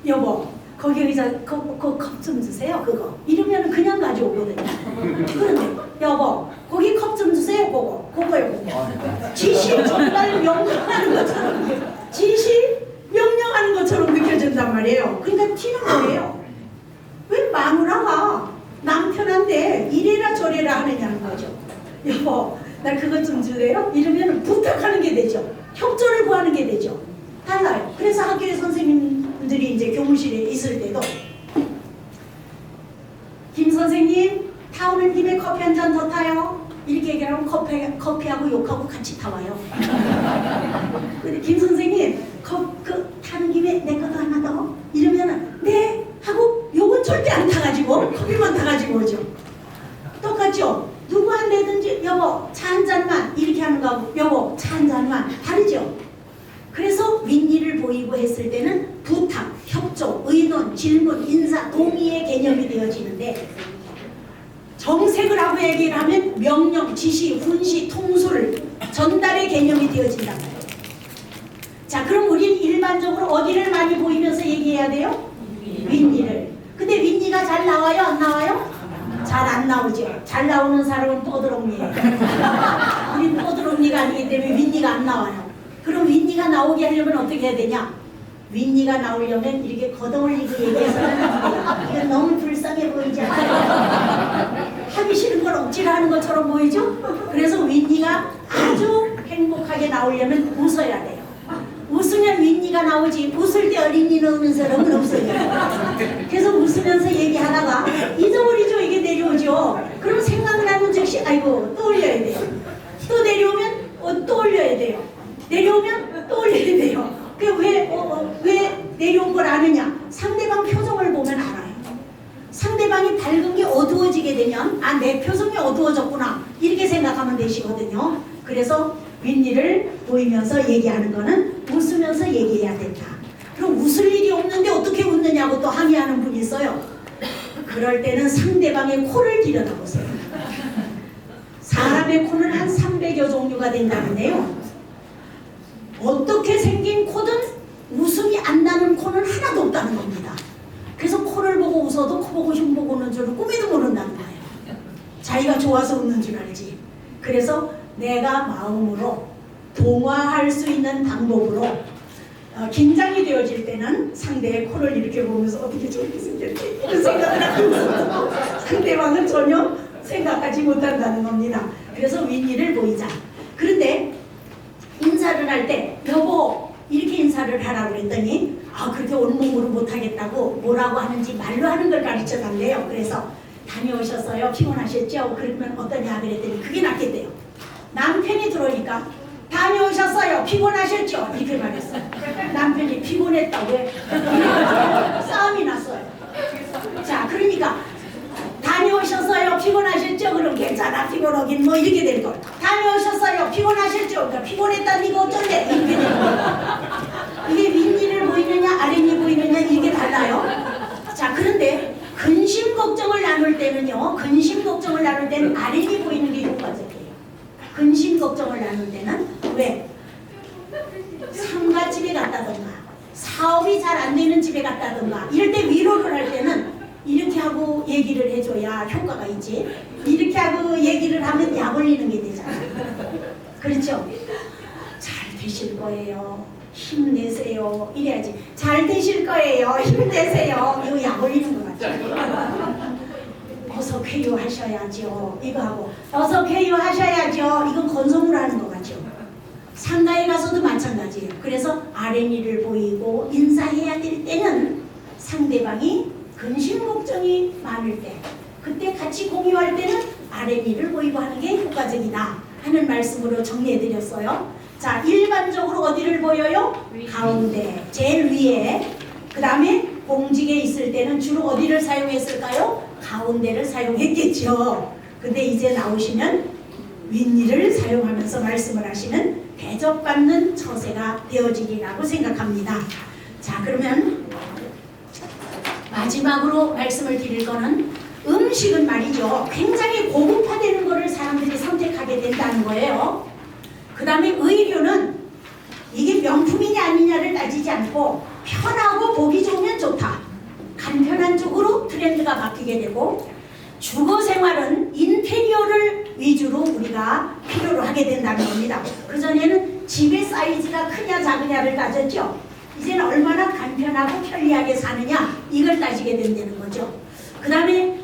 여보 거기 의자 그 컵 좀 주세요. 그거 이러면 그냥 가져오거든요. 그런데 여보 거기 컵 좀 주세요. 그거요. 지시 정말 명령하는 것처럼 지시 명령하는 것처럼 느껴진단 말이에요. 그러니까 튀는 거예요. 왜 마누라가 남편한테 이래라 저래라 하느냐는 거죠. 여보 나 그것 좀 주세요. 이러면 부탁하는 게 되죠. 협조를 구하는 게 되죠. 달라요. 그래서 학교에 선생님들이 이제 교무실에 있을 때도 김 선생님 타오는 김에 커피 한 잔 더 타요. 이렇게 얘기하면 커피하고 욕하고 같이 타와요. 근데 김 선생님 타는 김에 내 것도 하나 더? 이러면은 네 하고 욕은 절대 안 타가지고 커피만 타가지고 오죠. 똑같죠? 누구한테든지 여보 차 한 잔만 이렇게 하는 거하고 여보 차 한 잔만 다르죠? 그래서 윗일을 보이고 했을 때는 부탁, 협조, 의논, 질문, 인사, 동의의 개념이 되어지는데 정색을 하고 얘기를 하면 명령, 지시, 훈시, 통술, 전달의 개념이 되어진단 말이에요. 자 그럼 우린 일반적으로 어디를 많이 보이면서 얘기해야 돼요? 윗일을. 근데 윗니가 잘 나와요? 안 나와요? 잘 안 나오죠. 잘 나오는 사람은 뽀드렁니예요. 우린 뽀드렁니가 아니기 때문에 윗니가 안 나와요. 그럼 윗니가 나오게 하려면 어떻게 해야 되냐? 윗니가 나오려면 이렇게 걷어올리고 얘기해서는 안 돼요. 이건 너무 불쌍해 보이지 않아요? 하기 싫은 걸 억지로 하는 것처럼 보이죠? 그래서 윗니가 아주 행복하게 나오려면 웃어야 돼요. 웃으면 윗니가 나오지 웃을 때 어린이 넣는 사람은 없어요. 그래서 웃으면서 얘기하다가 잊어버리죠. 이게 내려오죠. 그럼 생각나는 즉시 아이고 또 올려야 돼요. 또 내려오면 또 올려야 돼요. 내려오면 또 올려야 돼요. 왜 내려온 걸 아느냐? 상대방 표정을 보면 알아요. 상대방이 밝은 게 어두워지게 되면 아 내 표정이 어두워졌구나 이렇게 생각하면 되시거든요. 그래서 윗일을 보이면서 얘기하는 거는 웃으면서 얘기해야 된다. 그럼 웃을 일이 없는데 어떻게 웃느냐고 또 항의하는 분이 있어요. 그럴 때는 상대방의 코를 들여다보세요. 사람의 코는 한 300여 종류가 된다는데요. 어떻게 생긴 코든 웃음이 안 나는 코는 하나도 없다는 겁니다. 그래서 코를 보고 웃어도 코 보고 흉 보고 웃는 줄은 꿈에도 모른다는 거예요. 자기가 좋아서 웃는 줄 알지. 그래서 내가 마음으로 동화할 수 있는 방법으로 긴장이 되어질 때는 상대의 코를 이렇게 보면서 어떻게 저렇게 생겼지 이런 생각을 하면서 상대방은 전혀 생각하지 못한다는 겁니다. 그래서 윗일을 보이자. 그런데 인사를 할 때 여보 이렇게 인사를 하라고 그랬더니 그렇게 온몸으로 못하겠다고 뭐라고 하는지 말로 하는 걸 가르쳐 달래요. 그래서 다녀오셨어요? 피곤하셨죠? 그러면 어떠냐 그랬더니 그게 낫겠대요. 남편이 들어오니까 다녀오셨어요? 피곤하셨죠? 이렇게 말했어요. 남편이 피곤했다고 왜? 싸움이 났어요. 자 그러니까 다녀오셨어요? 피곤하셨죠? 그럼 괜찮아 피곤하긴 뭐 이렇게 될 걸. 다녀오셨어요? 피곤하셨죠? 그러니까 피곤했다니 이거 어쩐데? 이렇게 될 걸. 이게 윗일을 보이느냐 아랫일 보이느냐 이게 달라요. 자 그런데 근심 걱정을 나눌 때는요. 근심 걱정을 나눌 때는 아랫일 보이는 게 효과적이에요. 근심 걱정을 나눌 때는 왜? 상가집에 갔다던가 사업이 잘 안 되는 집에 갔다던가 이럴 때 위로를 할 때는 이렇게 하고 얘기를 해줘야 효과가 있지. 이렇게 하고 얘기를 하면 약 올리는 게 되잖아요. 그렇죠? 잘 되실 거예요. 힘내세요. 이래야지. 잘 되실 거예요. 힘내세요. 이거 약 올리는 것 같아요. 쾌유하셔야죠. 이거 하고 어서 쾌유하셔야죠. 이건 건성으로 하는 것 같죠. 상가에 가서도 마찬가지예요. 그래서 아랫일을 보이고 인사해야 될 때는 상대방이 근심 걱정이 많을 때, 그때 같이 공유할 때는 아랫일을 보이고 하는 게 효과적이다 하는 말씀으로 정리해드렸어요. 자, 일반적으로 어디를 보여요? 가운데, 제일 위에. 그 다음에 공직에 있을 때는 주로 어디를 사용했을까요? 가운데를 사용했겠죠. 근데 이제 나오시면 윗일을 사용하면서 말씀을 하시는 대접받는 처세가 되어지리라고 생각합니다. 자, 그러면 마지막으로 말씀을 드릴 거는 음식은 말이죠. 굉장히 고급화되는 거를 사람들이 선택하게 된다는 거예요. 그 다음에 의류는 이게 명품이냐 아니냐를 따지지 않고 편하고 보기 좋으면 좋다. 간편한 쪽으로 트렌드가 바뀌게 되고, 주거 생활은 인테리어를 위주로 우리가 필요로 하게 된다는 겁니다. 그전에는 집의 사이즈가 크냐 작으냐를 따졌죠. 이제는 얼마나 간편하고 편리하게 사느냐 이걸 따지게 된다는 거죠. 그 다음에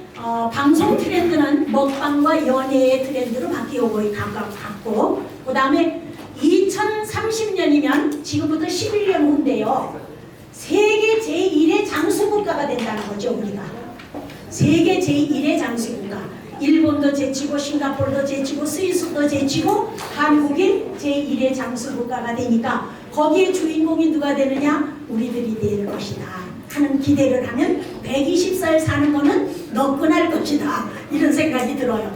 방송 트렌드는 먹방과 연애의 트렌드로 바뀌고 갔고, 그 다음에 2030년이면 지금부터 11년 후인데요. 세계 제1의 장수국가가 된다는 거죠. 우리가 세계 제1의 장수국가, 일본도 제치고 싱가포르도 제치고 스위스도 제치고 한국이 제1의 장수국가가 되니까 거기에 주인공이 누가 되느냐? 우리들이 될 것이다 하는 기대를 하면 120살 사는 거는 너끈할 것이다 이런 생각이 들어요.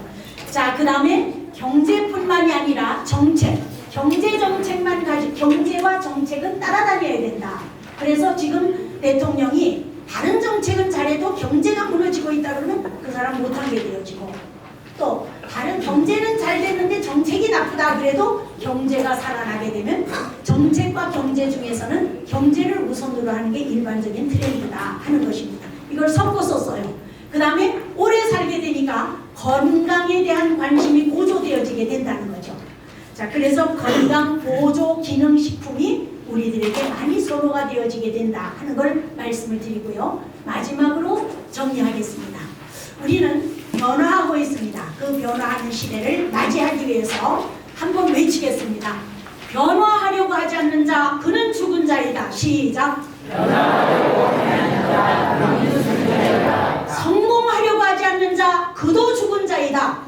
자, 그 다음에 경제뿐만이 아니라 정책, 경제 정책만 가지고 경제와 정책은 따라다녀야 된다. 그래서 지금 대통령이 다른 정책은 잘해도 경제가 무너지고 있다 그러면 그 사람 못하게 되어지고, 또 다른 경제는 잘 됐는데 정책이 나쁘다 그래도 경제가 살아나게 되면 정책과 경제 중에서는 경제를 우선으로 하는 게 일반적인 트렌드다 하는 것입니다. 이걸 섞어서 써요. 그 다음에 오래 살게 되니까 건강에 대한 관심이 고조되어지게 된다는 거죠. 자, 그래서 건강 보조 기능식품이 우리들에게 많이 선호가 되어지게 된다 하는 걸 말씀을 드리고요. 마지막으로 정리하겠습니다. 우리는 변화하고 있습니다. 그 변화하는 시대를 맞이하기 위해서 한번 외치겠습니다. 변화하려고 하지 않는 자 그는 죽은 자이다. 시작. 변화하려고 하지 않는 자 그는 죽은 자이다. 성공하려고 하지 않는 자 그도 죽은 자이다.